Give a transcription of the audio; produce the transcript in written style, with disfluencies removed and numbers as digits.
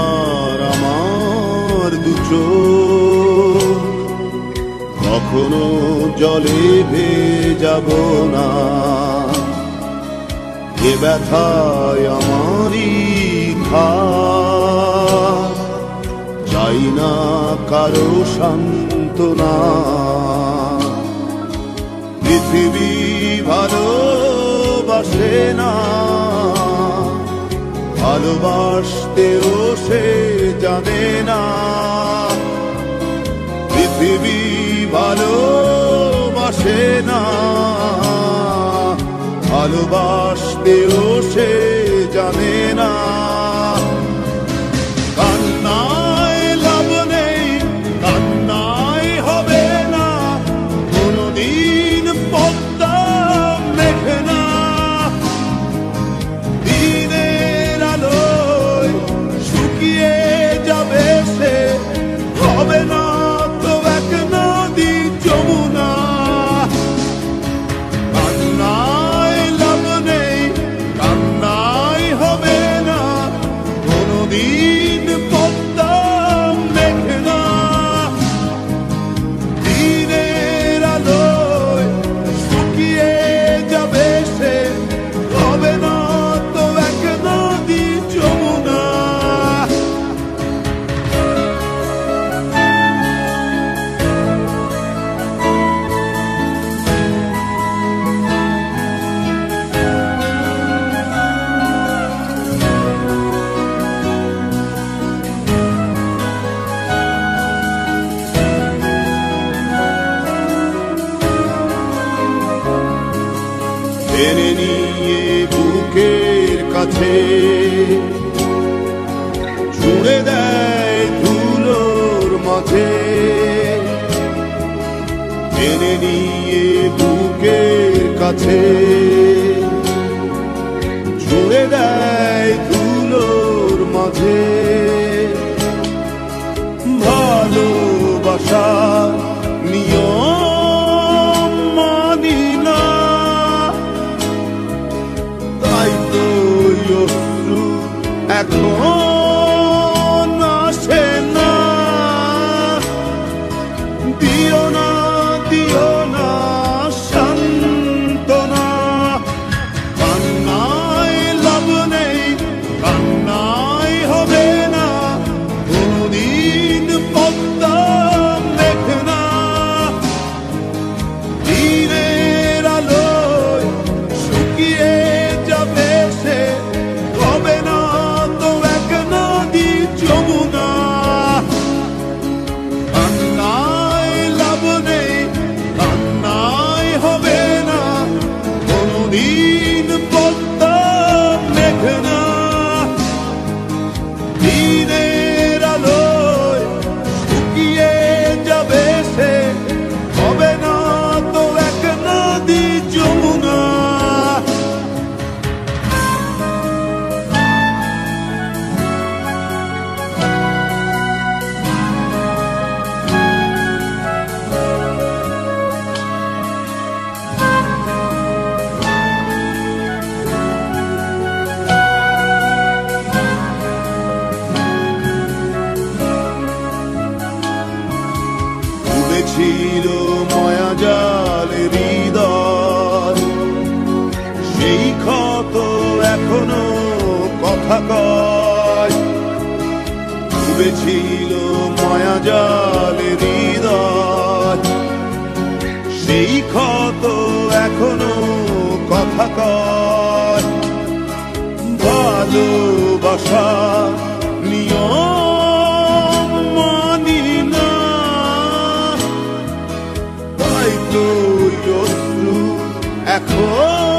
আর আমার দু চোখ কখনো জলে ভেজাব না। এ ব্যথায় আমারই ঘাত, চাই না কারো সান্ত্বনা। পৃথিবী ভালোবাসে না, ভালোবাসতেও সে জানে না। পৃথিবী ভালোবাসে না, ভালোবাসতেও সে জানে না। কান্নায় লাভ নেই, কান্নায় হবে না, কোনদিন পদ্মা মেঘে না। দিনের আলোয় শুকিয়ে যাবে সে, হবে না তো এক নদী যমুনা। কান্নায় লাভ নেই, কান্নায় হবে না, কোনদিন পদ্মা মেঘে না। দিনের আলোয় শুকিয়ে যাবে সে, হবে না তো এক নদী যমুনা। টেনে নিয়ে বুকের কাছে ছুঁড়ে দেয় ধুলোর মাঝে। টেনে নিয়ে বুকের কাছে ছুঁড়ে দেয় ধুলোর মাঝে। ভালোবাসা নিয়ম মানি না, তাই তো অশ্রু এখন আসে না। দিও না, দিও না সান্ত্বনা। কান্নায় লাভ নেই, কান্নায় হবে না, কোনদিন পদ্মা মেঘে না। দিনের আলোয় শুকিয়ে যাবে সে, হবে না তো এক নদী যমুনা। কান্নায় লাভ নেই, কান্নায় হবে না, কোনদিন পদ্মা মেঘে না। দিনের আলোয় শুকিয়ে যাবে সে, হবে না তো এক নদী যমুনা। ছিল মায়াজাল হৃদয়, সেই ক্ষত এখনো কথা কয়। ডুবেছিল মায়াজাল হৃদয়, সেই ক্ষত এখনো কথা কয়। ভালোবাসা নিয়ম মানি না, তাই তো অশ্রু এখন